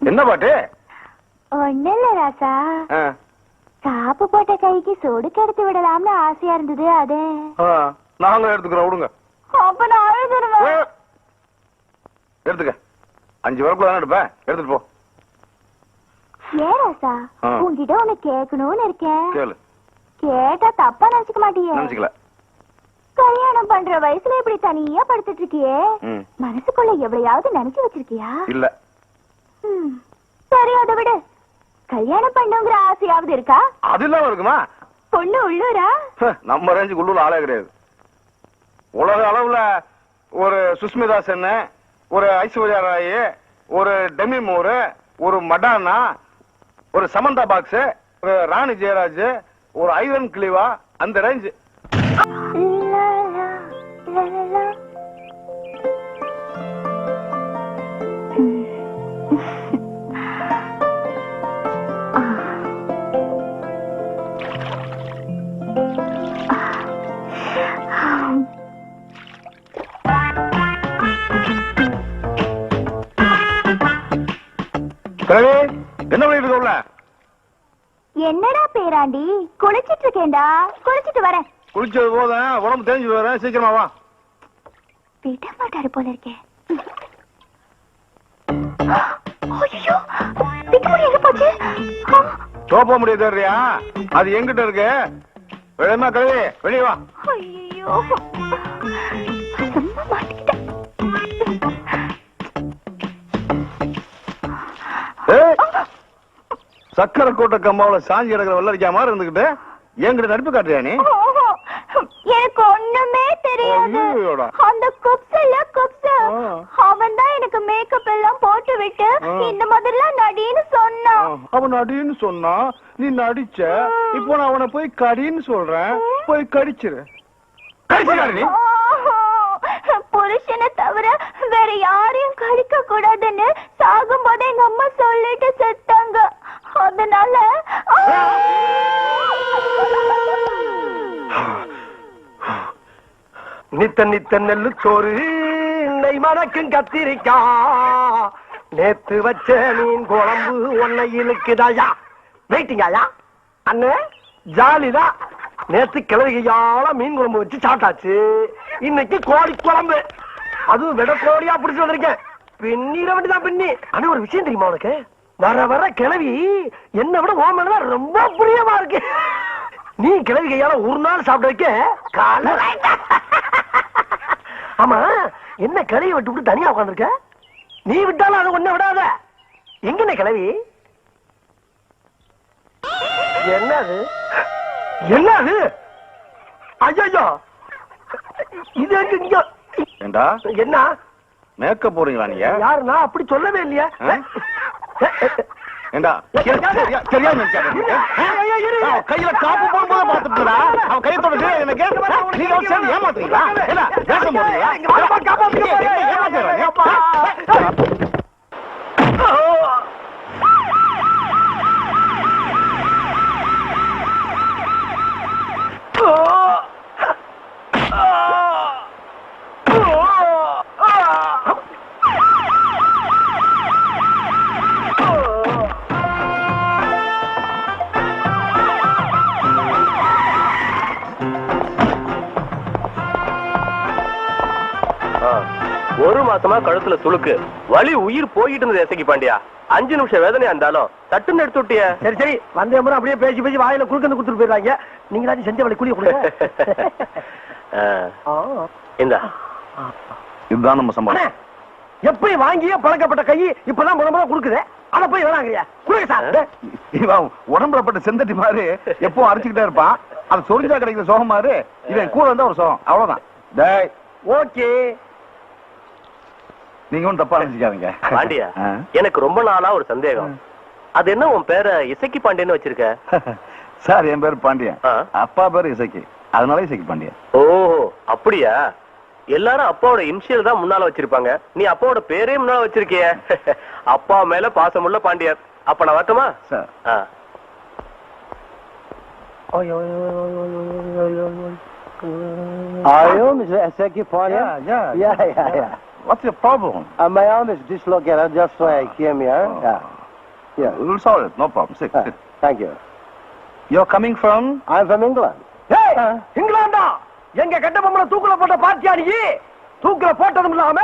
என்ன பாட்டு? ஒண்ணு இல்ல ராசா. காப்பு போட்ட கைக்கு சூடு கெடுத்து விடலாம்னு ஆசையா இருந்தது. அதே நாங்க எடுத்துக்கிறோம் விடுங்க. அப்ப நான் அழுதுருவேன். எடுத்துக்க. 5 வரக்குள்ள தானே எடுப்பேன். எடுத்துட்டு போ. ஏராசா ஆ. உன்கிட்ட ஒண்ணு கேட்கணும்னு இருக்கேன். கேளு. கேட்டா தப்பா நினைச்சுக்க மாட்டியே? நினைச்சுக்கல. கல்யாணம் பண்ற வயசுல இப்படி தனியா படுத்துட்டு இருக்கியே, ம். மனசுக்குள்ள எவ்வளையாவது நினைச்சு வச்சிருக்கியா? இல்ல. ம். சரி அதை விடு. கல்யாணம் பண்ணுங்கிற ஆசையாவது இருக்கா? அது இல்லாம இருக்குமா? பொண்ணு உள்ளூரா? நம்ம ரேஞ்சுக்கு உள்ளூர் ஆளே கிடையாது. உலக அளவுல ஒரு சுஸ்மிதா சென், ஒரு ஐஸ்வர்யா ராய், ஒரு டெமி மூர், ஒரு மடானா, ஒரு சமந்தா பாக்ஸ், ஒரு ராணி ஜெயராஜ், ஒரு ஐவன் கிளிவா, அந்த ரேஞ்சு. லா, லா, லா, லா, லா. கிழவி, என்ன பண்ணிட்டு இருக்க உள்ள? என்னடா பேராண்டி, குளிச்சிட்டு இருக்கேன்டா. குளிச்சிட்டு வரேன். குளிச்சது போதும், உடம்பு தேஞ்சு போறேன், சீக்கிரமா வா. விட மாட்டாரு போல இருக்கே. ஐயோ, பிக்குமுடி எங்க போச்சு? சோப்ப முடிய தேடுறியா? அது எங்கிட்ட இருக்கு. வெளியமா கிழவி, வெளியே வா. ஐயோ, சும்மா மாட்டிக்கிட்டேன். சக்கரை கோட்டை கம்மாவில சாஞ்சி கிடக்கிற வெள்ளரிக்கா மாதிரி இருந்துகிட்டு என்கிட்ட நடிப்பு காட்டுறியா நீ? எனக்கு ஒண்ணுமே தெரியாது. ஐயோடா. அந்த குப்ஸ் இல்ல குப்ஸ், அவன் தான் எனக்கு மேக்கப் எல்லாம் போட்டு விட்டு இந்த மாதிரிலாம் நடின்னு சொன்னான். அவன் நடின்னு சொன்னா நீ நடிச்ச. இப்போ நான் அவனை போய் கடின்னு சொல்றேன். போய் கடிச்சிரு. கடிச்சிரு நீ. புருஷனை தவிர வேற யாரையும் கடிக்க கூடாதுன்னு சாகும் போது எங்க அம்மா சொல்லிட்டு செத்தாங்க. அதனால நித்த நித்த நெல்லு சோறு நெய் மணக்கும் கத்திரிக்கா, நேத்து வச்ச மீன் குழம்பு ஒன்னை இழுக்குதாயா. வெயிட்டிங்காயா அண்ணே, ஜாலிதான். நேத்து கிளவிகையால மீன் குழம்பு வச்சு சாப்பிட்டாச்சு. இன்னைக்கு கோழி குழம்பு, அதுவும் விட கோழியா பிடிச்சு வந்திருக்கேன். பின்னிட வேண்டிதான் பின்னி. ஆனா ஒரு விஷயம் தெரியுமா உனக்கு? வர வர கிளவி என்ன விட ஓமன் ரொம்ப பிரியமா இருக்கு. நீ கிளவி கையால ஒரு நாள் சாப்பிட வைக்க கால. ஆமா, என்ன கிளவி விட்டு விட்டு தனியா உட்காந்துருக்க? நீ விட்டாலும் அது ஒண்ணு விடாத. எங்கண்ணே கிளவி? என்னது என்னது? ஐயோ, இது எங்க இங்க? ஏண்டா என்ன மேக்கப் போறீங்களா நீங்க? யாருன்னா அப்படி சொல்லவே இல்லையா? ஏண்டா சரியா நினைக்காத. கையில காப்பு போடும்போது பாத்துட்டா அவன் கையை தொட்டு எனக்கு நீங்க சேர்ந்து ஏமாத்துறீங்களா? வேஷம் போடுறீங்களா? ஒரு மாசமா கழுத்துல துளுக்கு வலி உயிர் போயிட்டு இருந்தது எசக்கி பாண்டியா. 5 நிமிஷம் வேதனையா இருந்தாலும் தட்டுன்னு எடுத்து விட்டிய. சரி சரி, வந்தே முறை அப்படியே பேசி பேசி வாயில குறுக்கந்து கொடுத்துட்டு போயிடுறாங்க. நீங்களாச்சும் செஞ்ச வழி குளிய கொடுங்க. இந்தா இதுதான் நம்ம சம்பளம். எப்படி வாங்கியே பழக்கப்பட்ட கை இப்பதான் முத முறை கொடுக்குது. அத போய் வேணாங்கறியா? குடுங்க சார். இவன் உடம்புல பட்ட செந்தட்டி மாதிரி எப்பவும் அரைச்சுக்கிட்டே இருப்பான். அது சொரிஞ்சா கிடைக்கிற சோகம் மாதிரி இவன் கூட இருந்தா ஒரு சோகம். அவ்வளவுதான். டேய் ஓகே, நீங்க ஒன்றும் தப்பா நினைச்சுக்காதீங்க. பாண்டியா, எனக்கு ரொம்ப நாளா ஒரு சந்தேகம். அது என்ன உன் பேரை இசக்கி பாண்டியன்னு வச்சிருக்க? சார், என் பேரு பாண்டியன். அப்பா பேரு இசக்கி, அதனால இசக்கி பாண்டியன். ஓ அப்படியா? எல்லாரும் அப்பாவோட இனிஷியல் தான் முன்னால வச்சிருப்பாங்க. நீ அப்பாவோட பேரே முன்னால வச்சிருக்கிய. அப்பா மேல பாசமுள்ள பாண்டியர். அப்ப நான் வரட்டுமா? Sir. Are you Mr. Eseki Ponyan? Yeah. What's your problem? My arm is dislocated, just why I came here. Yeah. We'll solve it. No problem. Sit. Thank you. You're coming from? I'm from England. இங்கிலாந்தா? எங்க கட்ட பொம்பளை தூக்குல போட்ட பாத்தியா நீ? தூக்குல போட்டதும் இல்லாம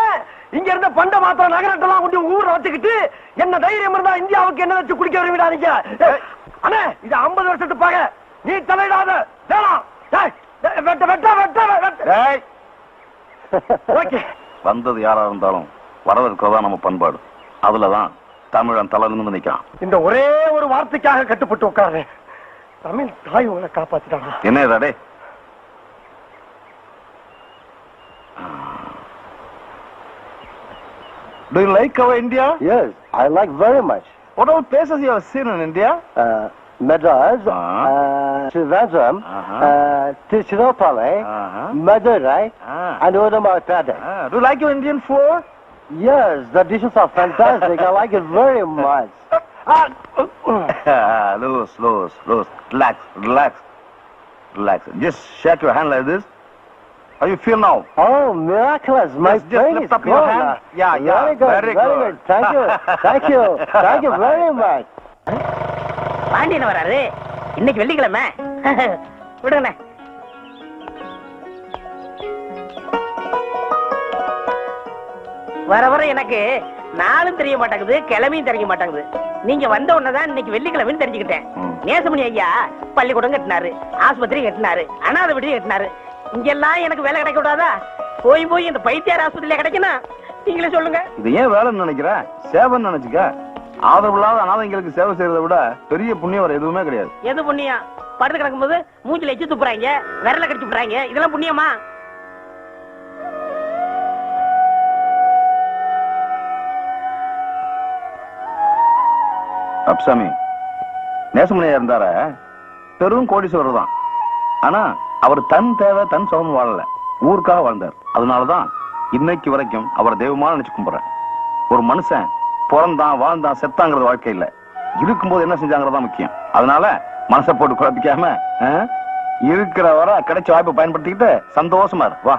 இங்க இருந்த பண்ட மாத்திரம் நகரத்தெல்லாம் கொண்டு ஊர்ல வச்சுக்கிட்டு என்ன தைரியம் இருந்தா இந்தியாவுக்கு என்ன வச்சு குடிக்க வருவீடா நீங்க? அண்ணே இது 50 வருஷத்து பாக, நீ தலையிடாத. வேணாம். வெட்ட வெட்ட வெட்ட வெட்ட. ஓகே, வந்தது யாரா இருந்தாலும் வரவேற்கிறதா நம்ம பண்பாடு. அதுலதான் தமிழன் தலை நிமிர்ந்து நிக்கிறான். இந்த ஒரே ஒரு வார்த்தைக்காக கட்டுப்பட்டு உட்காரு. தமிழ் தாய் உங்களை காப்பாத்திட்டாங்க. என்ன இதே? Do you like our India? Yes, I like very much. What all places you have seen in India? Madras, Trivandrum, Tiruchirappalli, Madurai, and Udumattadu. Do you like your Indian food? Yes, the dishes are fantastic. I like it very much. Loose. Relax. Just shake your hand like this. How you feel now? Oh, miraculous! My Just brain lift is up your gone. hand. Yeah, Very good. Thank you very much. Pandian வராரு இன்னைக்கு வெள்ளிக்கிழமை. விடுங்கண்ணே. வர வர எனக்கு நாளும் தெரிய மாட்டேங்குது, கிழமையும் தெரிய மாட்டேங்குது. நீங்க வந்த உடனேதான் இன்னைக்கு வெள்ளிக்கிழமைன்னு தெரிஞ்சுக்கிட்டேன். நேசமணி ஐயா பள்ளிக்கூடம் கட்டினாரு, ஆஸ்பத்திரி கட்டினாரு, அனாதை விடுதி கட்டினாரு. இங்கெல்லாம் எனக்கு வேலை கிடைக்க கூடாதா? போய் இந்த பைத்தியார் ஆஸ்பத்திரியில கிடைக்கணும். நீங்களே சொல்லுங்க. இது ஏன் வேலைன்னு நினைக்கிற? சேவைன்னு நினைச்சுக்க. ஆதரவு இல்லாத அனாதைங்களுக்கு சேவை செய்யறதை விட பெரிய புண்ணியம் வர எதுவுமே கிடையாது. எது புண்ணியம்? படுத்து கிடக்கும் போது மூஞ்சில எச்சு துப்புறாங்க, விரல கடிச்சு விடுறாங்க. இதெல்லாம் புண்ணியமா? அப்சாமி, நேசமணியா இருந்தார பெரும் கோடீஸ்வரர் தான். ஆனா அவர் தன் தேவை தன் சுகம் வாழல, ஊருக்காக வாழ்ந்தார். அதனாலதான் இன்னைக்கு வரைக்கும் அவர் தெய்வமா நினைச்சு கும்பிடுறேன். ஒரு மனுஷன் பிறந்தான் வாழ்ந்தான் செத்தாங்கிறது வாழ்க்கை இல்ல, இருக்கும்போது என்ன செஞ்சாங்கிறதா முக்கியம். அதனால மனசை போட்டு குழப்பிக்காம இருக்கிற வர கிடைச்ச வாய்ப்பை பயன்படுத்திக்கிட்டு சந்தோஷமா இரு. வா.